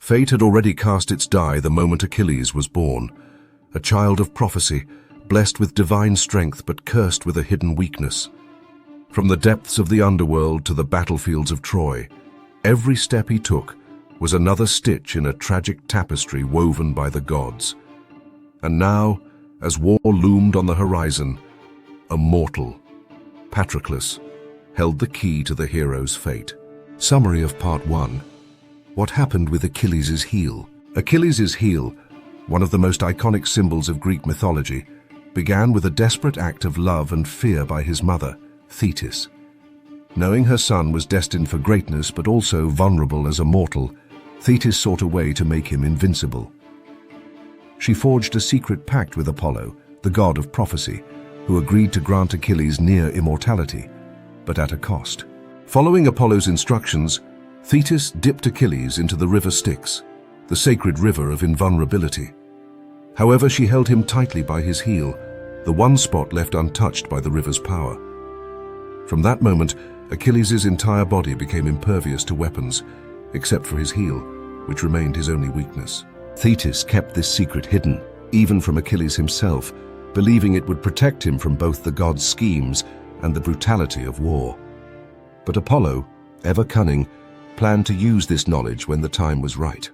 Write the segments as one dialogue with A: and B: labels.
A: Fate had already cast its die the moment Achilles was born, a child of prophecy, blessed with divine strength but cursed with a hidden weakness. From the depths of the underworld to the battlefields of Troy, every step he took was another stitch in a tragic tapestry woven by the gods. And now, as war loomed on the horizon, a mortal, Patroclus, held the key to the hero's fate. Summary of Part 1. What happened with Achilles' heel? Achilles' heel, one of the most iconic symbols of Greek mythology, began with a desperate act of love and fear by his mother, Thetis. Knowing her son was destined for greatness but also vulnerable as a mortal, Thetis sought a way to make him invincible. She forged a secret pact with Apollo, the god of prophecy, who agreed to grant Achilles near immortality, but at a cost. Following Apollo's instructions, Thetis dipped Achilles into the river Styx, the sacred river of invulnerability. However, she held him tightly by his heel, the one spot left untouched by the river's power. From that moment, Achilles' entire body became impervious to weapons, except for his heel, which remained his only weakness. Thetis kept this secret hidden, even from Achilles himself, believing it would protect him from both the gods' schemes and the brutality of war. But Apollo, ever cunning, planned to use this knowledge when the time was right.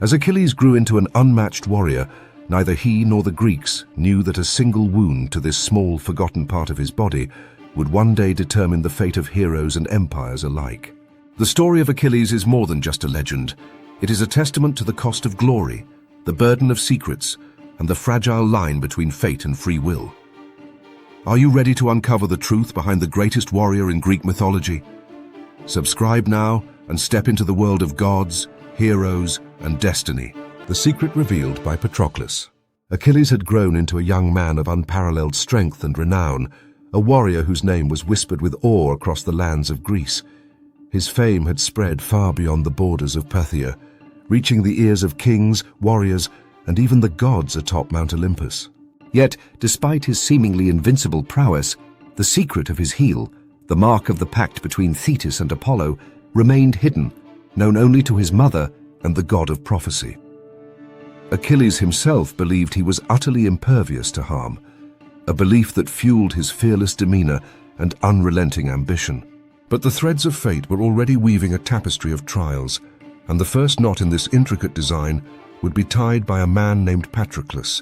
A: As Achilles grew into an unmatched warrior, neither he nor the Greeks knew that a single wound to this small, forgotten part of his body would one day determine the fate of heroes and empires alike. The story of Achilles is more than just a legend. It is a testament to the cost of glory, the burden of secrets, and the fragile line between fate and free will. Are you ready to uncover the truth behind the greatest warrior in Greek mythology? Subscribe now and step into the world of gods, heroes, and destiny. The secret revealed by Patroclus. Achilles had grown into a young man of unparalleled strength and renown, a warrior whose name was whispered with awe across the lands of Greece. His fame had spread far beyond the borders of Phthia, reaching the ears of kings, warriors, and even the gods atop Mount Olympus. Yet, despite his seemingly invincible prowess, the secret of his heel, the mark of the pact between Thetis and Apollo, remained hidden, known only to his mother and the god of prophecy. Achilles himself believed he was utterly impervious to harm, a belief that fueled his fearless demeanor and unrelenting ambition. But the threads of fate were already weaving a tapestry of trials, and the first knot in this intricate design would be tied by a man named Patroclus,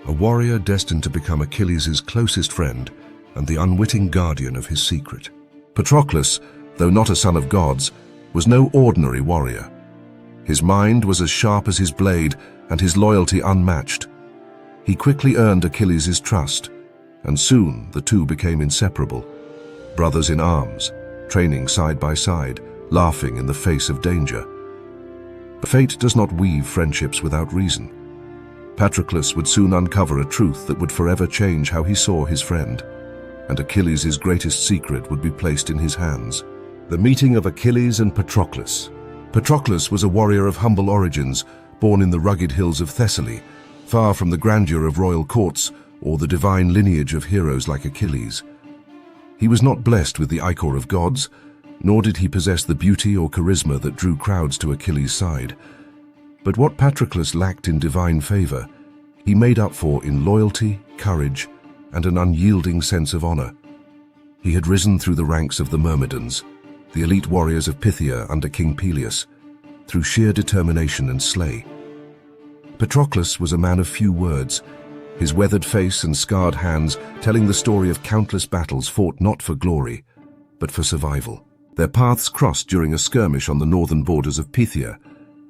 A: a warrior destined to become Achilles' closest friend and the unwitting guardian of his secret. Patroclus, though not a son of gods, was no ordinary warrior. His mind was as sharp as his blade and his loyalty unmatched. He quickly earned Achilles' trust, and soon the two became inseparable, brothers in arms, training side by side, laughing in the face of danger. But fate does not weave friendships without reason. Patroclus would soon uncover a truth that would forever change how he saw his friend, and Achilles' greatest secret would be placed in his hands. The meeting of Achilles and Patroclus. Patroclus was a warrior of humble origins, born in the rugged hills of Thessaly, far from the grandeur of royal courts or the divine lineage of heroes like Achilles. He was not blessed with the ichor of gods, nor did he possess the beauty or charisma that drew crowds to Achilles' side. But what Patroclus lacked in divine favor, he made up for in loyalty, courage, and an unyielding sense of honor. He had risen through the ranks of the Myrmidons, the elite warriors of Phthia under King Peleus, through sheer determination and slay. Patroclus was a man of few words, his weathered face and scarred hands telling the story of countless battles fought not for glory, but for survival. Their paths crossed during a skirmish on the northern borders of Phthia,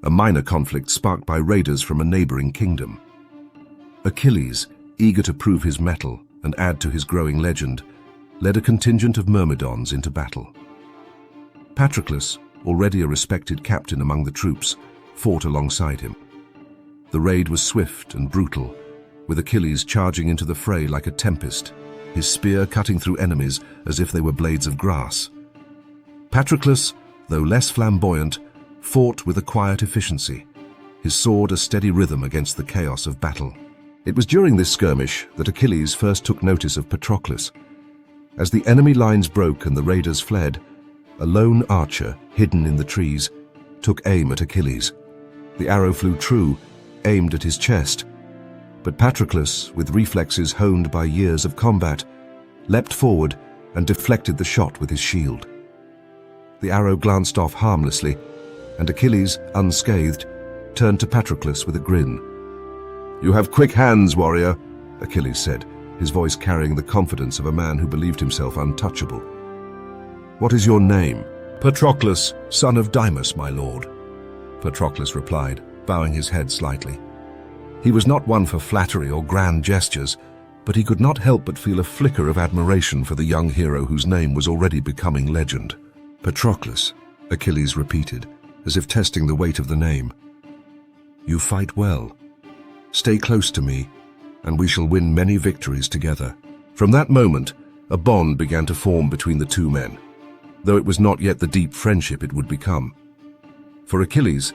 A: a minor conflict sparked by raiders from a neighboring kingdom. Achilles, eager to prove his mettle and add to his growing legend, led a contingent of Myrmidons into battle. Patroclus, already a respected captain among the troops, fought alongside him. The raid was swift and brutal, with Achilles charging into the fray like a tempest, his spear cutting through enemies as if they were blades of grass. Patroclus, though less flamboyant, fought with a quiet efficiency, his sword a steady rhythm against the chaos of battle. It was during this skirmish that Achilles first took notice of Patroclus. As the enemy lines broke and the raiders fled, a lone archer, hidden in the trees, took aim at Achilles. The arrow flew true, aimed at his chest, but Patroclus, with reflexes honed by years of combat, leapt forward and deflected the shot with his shield. The arrow glanced off harmlessly, and Achilles, unscathed, turned to Patroclus with a grin. "You have quick hands, warrior," Achilles said, his voice carrying the confidence of a man who believed himself untouchable. "What is your name?" "Patroclus, son of Dymas, my lord," Patroclus replied, bowing his head slightly. He was not one for flattery or grand gestures, but he could not help but feel a flicker of admiration for the young hero whose name was already becoming legend. "Patroclus," Achilles repeated, as if testing the weight of the name. "You fight well. Stay close to me, and we shall win many victories together." From that moment, a bond began to form between the two men, though it was not yet the deep friendship it would become. For Achilles,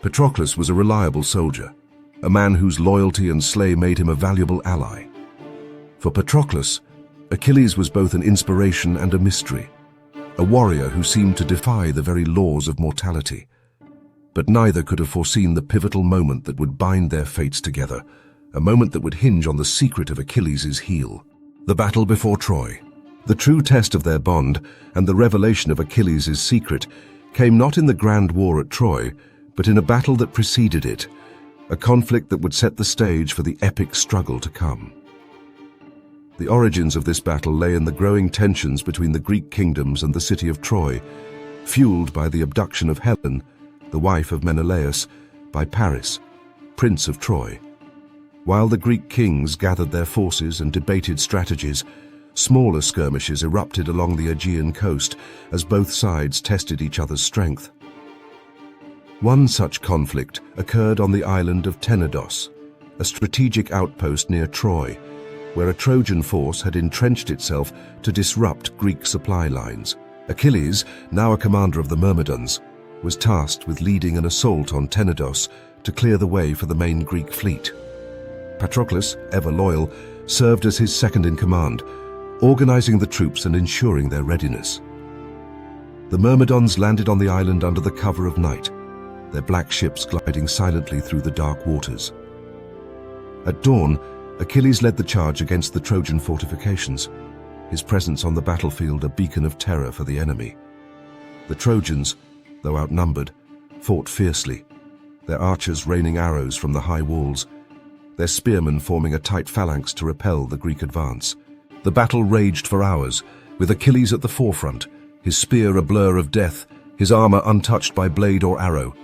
A: Patroclus was a reliable soldier, a man whose loyalty and slay made him a valuable ally. For Patroclus, Achilles was both an inspiration and a mystery, a warrior who seemed to defy the very laws of mortality. But neither could have foreseen the pivotal moment that would bind their fates together, a moment that would hinge on the secret of Achilles' heel. The battle before Troy. The true test of their bond and the revelation of Achilles' secret came not in the grand war at Troy, but in a battle that preceded it, a conflict that would set the stage for the epic struggle to come. The origins of this battle lay in the growing tensions between the Greek kingdoms and the city of Troy, fueled by the abduction of Helen, the wife of Menelaus, by Paris, prince of Troy. While the Greek kings gathered their forces and debated strategies, smaller skirmishes erupted along the Aegean coast as both sides tested each other's strength. One such conflict occurred on the island of Tenados, a strategic outpost near Troy, where a Trojan force had entrenched itself to disrupt Greek supply lines. Achilles, now a commander of the Myrmidons, was tasked with leading an assault on Tenados to clear the way for the main Greek fleet. Patroclus, ever loyal, served as his second-in-command, organizing the troops and ensuring their readiness. The Myrmidons landed on the island under the cover of night, their black ships gliding silently through the dark waters. At dawn, Achilles led the charge against the Trojan fortifications, his presence on the battlefield a beacon of terror for the enemy. The Trojans, though outnumbered, fought fiercely, their archers raining arrows from the high walls, their spearmen forming a tight phalanx to repel the Greek advance. The battle raged for hours, with Achilles at the forefront, his spear a blur of death, his armor untouched by blade or arrow.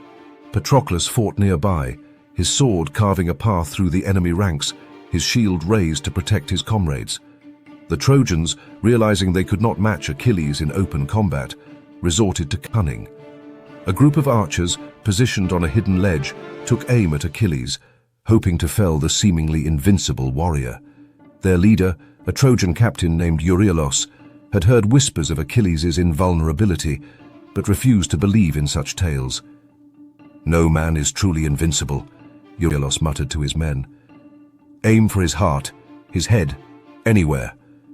A: Patroclus fought nearby, his sword carving a path through the enemy ranks, his shield raised to protect his comrades. The Trojans, realizing they could not match Achilles in open combat, resorted to cunning. A group of archers, positioned on a hidden ledge, took aim at Achilles, hoping to fell the seemingly invincible warrior. Their leader, a Trojan captain named Euryalus, had heard whispers of Achilles' invulnerability, but refused to believe in such tales. "No man is truly invincible," Euryalus muttered to his men. "Aim for his heart, his head, anywhere.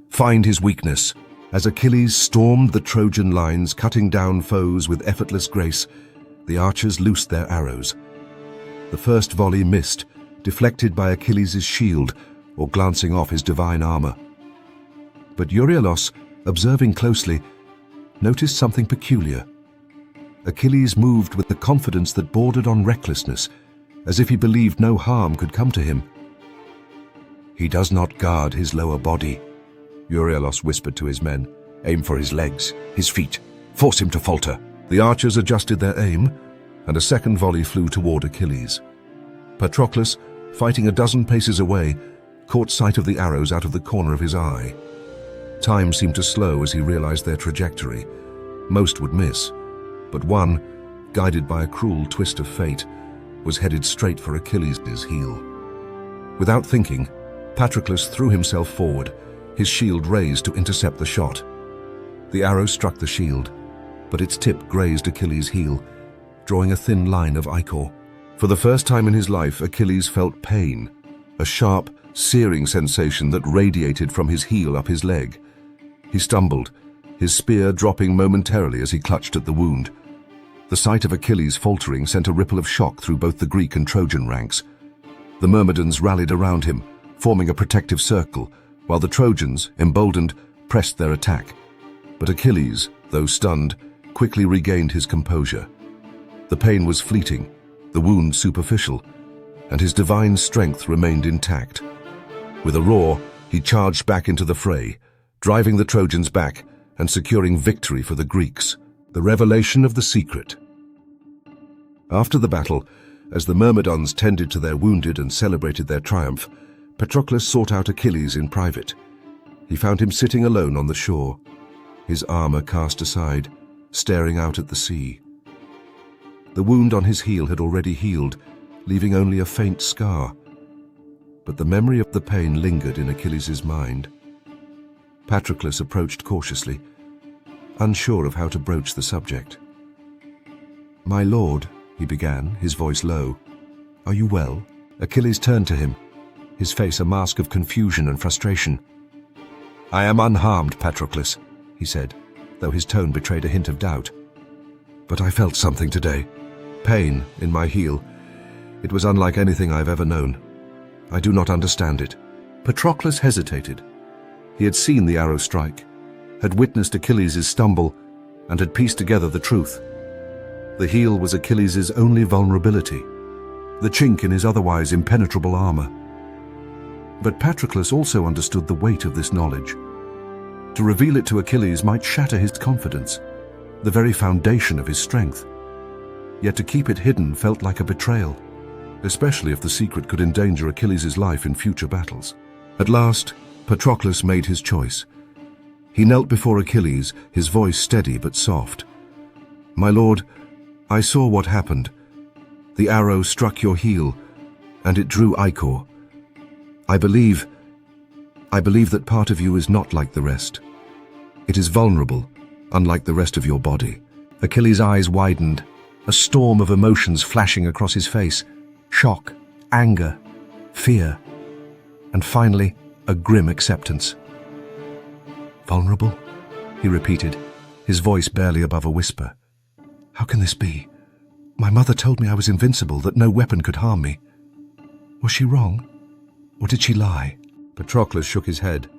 A: Find his weakness." As Achilles stormed the Trojan lines, cutting down foes with effortless grace, the archers loosed their arrows. The first volley missed, deflected by Achilles' shield or glancing off his divine armor. But Euryalus, observing closely, noticed something peculiar. Achilles moved with the confidence that bordered on recklessness, as if he believed no harm could come to him. "He does not guard his lower body," Euryalus whispered to his men. "Aim for his legs, his feet. Force him to falter." The archers adjusted their aim, and a second volley flew toward Achilles. Patroclus, fighting a dozen paces away, caught sight of the arrows out of the corner of his eye. Time seemed to slow as he realized their trajectory. Most would miss, but one, guided by a cruel twist of fate, was headed straight for Achilles' heel. Without thinking, Patroclus threw himself forward, his shield raised to intercept the shot. The arrow struck the shield, but its tip grazed Achilles' heel, drawing a thin line of ichor. For the first time in his life, Achilles felt pain, a sharp, searing sensation that radiated from his heel up his leg. He stumbled, his spear dropping momentarily as he clutched at the wound. The sight of Achilles faltering sent a ripple of shock through both the Greek and Trojan ranks. The Myrmidons rallied around him, forming a protective circle, while the Trojans, emboldened, pressed their attack. But Achilles, though stunned, quickly regained his composure. The pain was fleeting, the wound superficial, and his divine strength remained intact. With a roar, he charged back into the fray, driving the Trojans back and securing victory for the Greeks. The revelation of the secret. After the battle, as the Myrmidons tended to their wounded and celebrated their triumph, Patroclus sought out Achilles in private. He found him sitting alone on the shore, his armor cast aside, staring out at the sea. The wound on his heel had already healed, leaving only a faint scar. But the memory of the pain lingered in Achilles' mind. Patroclus approached cautiously, unsure of how to broach the subject. "My lord," he began, his voice low, "are you well?" Achilles turned to him, his face a mask of confusion and frustration. "I am unharmed, Patroclus," he said, though his tone betrayed a hint of doubt. "But I felt something today. Pain in my heel. It was unlike anything I've ever known. I do not understand it." Patroclus hesitated. He had seen the arrow strike, had witnessed Achilles' stumble, and had pieced together the truth. The heel was Achilles' only vulnerability, the chink in his otherwise impenetrable armor. But Patroclus also understood the weight of this knowledge. To reveal it to Achilles might shatter his confidence, the very foundation of his strength. Yet to keep it hidden felt like a betrayal, especially if the secret could endanger Achilles' life in future battles. At last, Patroclus made his choice. He knelt before Achilles, his voice steady but soft. "My lord, I saw what happened. The arrow struck your heel, and it drew ichor. I believe that part of you is not like the rest. It is vulnerable, unlike the rest of your body." Achilles' eyes widened, a storm of emotions flashing across his face. Shock, anger, fear, and finally, a grim acceptance. "Vulnerable?" he repeated, his voice barely above a whisper. "How can this be? My mother told me I was invincible, that no weapon could harm me. Was she wrong? Or did she lie?" Patroclus shook his head.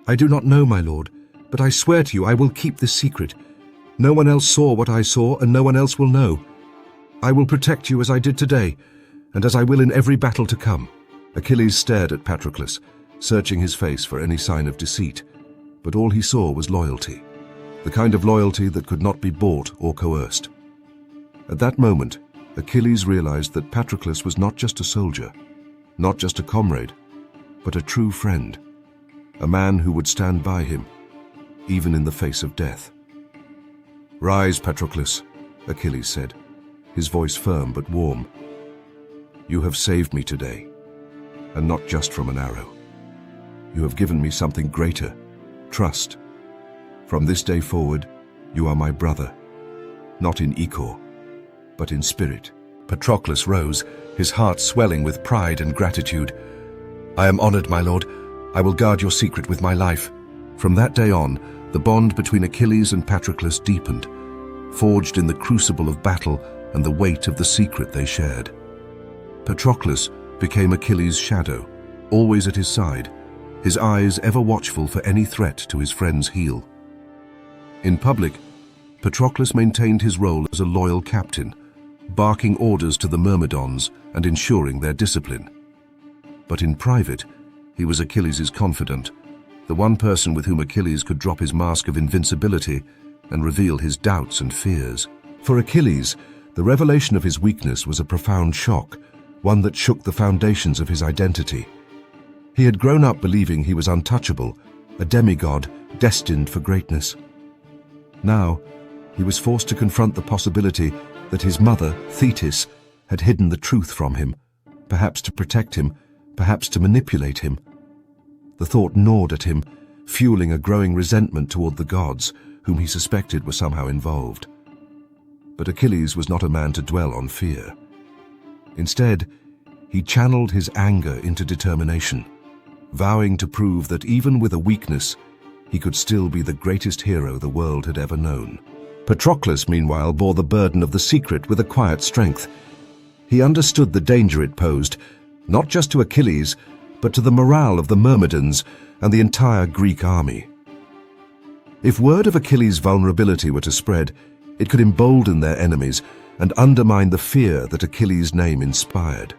A: "I do not know, my lord, but I swear to you I will keep this secret. No one else saw what I saw, and no one else will know. I will protect you as I did today, and as I will in every battle to come." Achilles stared at Patroclus, searching his face for any sign of deceit, but all he saw was loyalty, the kind of loyalty that could not be bought or coerced. At that moment, Achilles realized that Patroclus was not just a soldier, not just a comrade, but a true friend, a man who would stand by him, even in the face of death. "Rise, Patroclus," Achilles said, his voice firm but warm. "You have saved me today, and not just from an arrow. You have given me something greater, trust. From this day forward, you are my brother, not in ichor, but in spirit." Patroclus rose, his heart swelling with pride and gratitude. "I am honored, my lord. I will guard your secret with my life." From that day on, the bond between Achilles and Patroclus deepened, forged in the crucible of battle and the weight of the secret they shared. Patroclus became Achilles' shadow, always at his side, his eyes ever watchful for any threat to his friend's heel. In public, Patroclus maintained his role as a loyal captain, barking orders to the Myrmidons and ensuring their discipline. But in private, he was Achilles' confidant, the one person with whom Achilles could drop his mask of invincibility and reveal his doubts and fears. For Achilles, the revelation of his weakness was a profound shock, one that shook the foundations of his identity. He had grown up believing he was untouchable, a demigod destined for greatness. Now, he was forced to confront the possibility that his mother, Thetis, had hidden the truth from him, perhaps to protect him, perhaps to manipulate him. The thought gnawed at him, fueling a growing resentment toward the gods, whom he suspected were somehow involved. But Achilles was not a man to dwell on fear. Instead, he channeled his anger into determination, vowing to prove that even with a weakness, he could still be the greatest hero the world had ever known. Patroclus, meanwhile, bore the burden of the secret with a quiet strength. He understood the danger it posed, not just to Achilles, but to the morale of the Myrmidons and the entire Greek army. If word of Achilles' vulnerability were to spread, it could embolden their enemies and undermine the fear that Achilles' name inspired.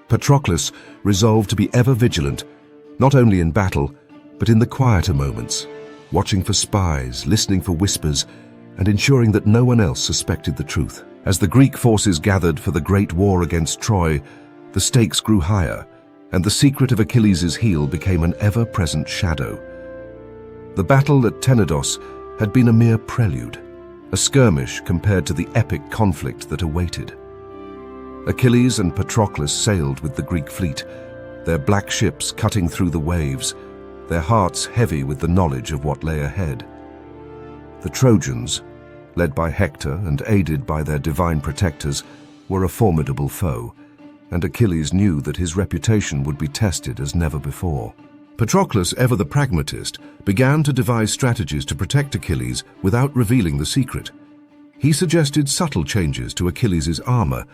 A: Patroclus resolved to be ever vigilant, not only in battle, but in the quieter moments, watching for spies, listening for whispers, and ensuring that no one else suspected the truth. As the Greek forces gathered for the great war against Troy, the stakes grew higher, and the secret of Achilles' heel became an ever-present shadow. The battle at Tenados had been a mere prelude, a skirmish compared to the epic conflict that awaited. Achilles and Patroclus sailed with the Greek fleet, their black ships cutting through the waves, their hearts heavy with the knowledge of what lay ahead. The Trojans, led by Hector and aided by their divine protectors, were a formidable foe, and Achilles knew that his reputation would be tested as never before. Patroclus, ever the pragmatist, began to devise strategies to protect Achilles without revealing the secret. He suggested subtle changes to Achilles' armor,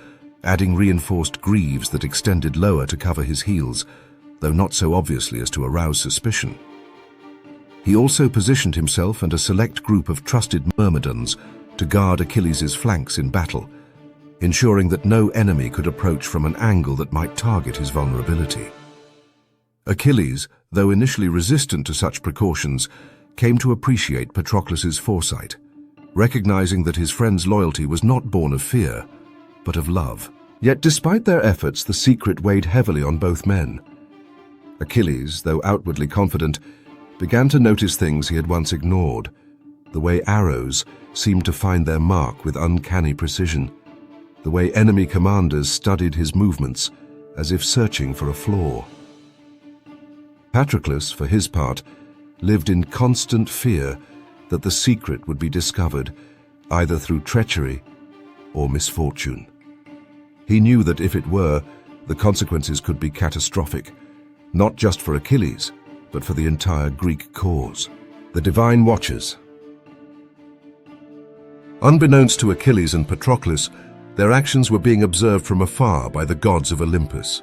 A: adding reinforced greaves that extended lower to cover his heels, though not so obviously as to arouse suspicion. He also positioned himself and a select group of trusted Myrmidons to guard Achilles' flanks in battle, ensuring that no enemy could approach from an angle that might target his vulnerability. Achilles, though initially resistant to such precautions, came to appreciate Patroclus' foresight, recognizing that his friend's loyalty was not born of fear, but of love. Yet despite their efforts, the secret weighed heavily on both men. Achilles, though outwardly confident, began to notice things he had once ignored, the way arrows seemed to find their mark with uncanny precision, the way enemy commanders studied his movements as if searching for a flaw. Patroclus, for his part, lived in constant fear that the secret would be discovered either through treachery or misfortune. He knew that if it were, the consequences could be catastrophic, not just for Achilles, but for the entire Greek cause. The Divine Watchers. Unbeknownst to Achilles and Patroclus, their actions were being observed from afar by the gods of Olympus.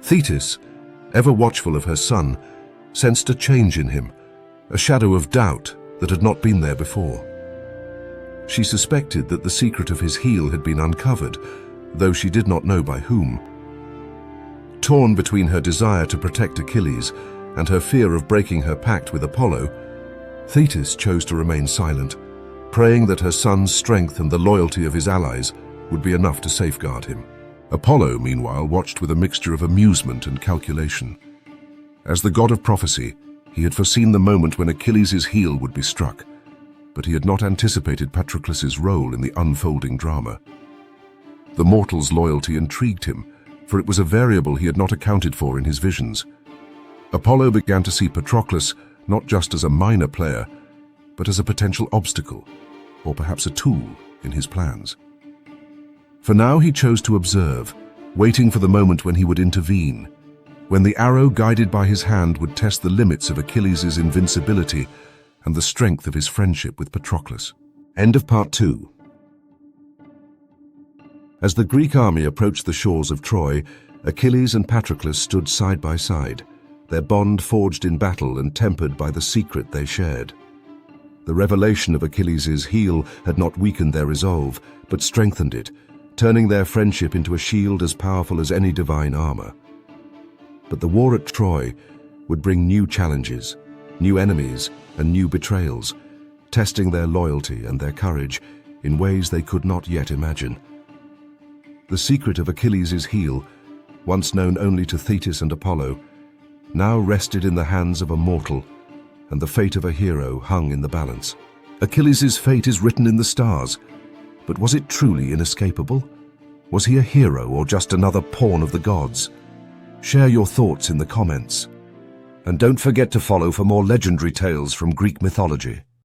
A: Thetis, ever watchful of her son, sensed a change in him, a shadow of doubt that had not been there before. She suspected that the secret of his heel had been uncovered, though she did not know by whom. Torn between her desire to protect Achilles and her fear of breaking her pact with Apollo, Thetis chose to remain silent, praying that her son's strength and the loyalty of his allies would be enough to safeguard him. Apollo, meanwhile, watched with a mixture of amusement and calculation. As the god of prophecy, he had foreseen the moment when Achilles' heel would be struck, but he had not anticipated Patroclus' role in the unfolding drama. The mortal's loyalty intrigued him, for it was a variable he had not accounted for in his visions. Apollo began to see Patroclus not just as a minor player, but as a potential obstacle, or perhaps a tool in his plans. For now he chose to observe, waiting for the moment when he would intervene, when the arrow guided by his hand would test the limits of Achilles' invincibility and the strength of his friendship with Patroclus. End of Part 2. As the Greek army approached the shores of Troy, Achilles and Patroclus stood side by side, their bond forged in battle and tempered by the secret they shared. The revelation of Achilles' heel had not weakened their resolve, but strengthened it, turning their friendship into a shield as powerful as any divine armor. But the war at Troy would bring new challenges, new enemies, and new betrayals, testing their loyalty and their courage in ways they could not yet imagine. The secret of Achilles' heel, once known only to Thetis and Apollo, now rested in the hands of a mortal, and the fate of a hero hung in the balance. Achilles' fate is written in the stars, but was it truly inescapable? Was he a hero or just another pawn of the gods? Share your thoughts in the comments. And don't forget to follow for more legendary tales from Greek mythology.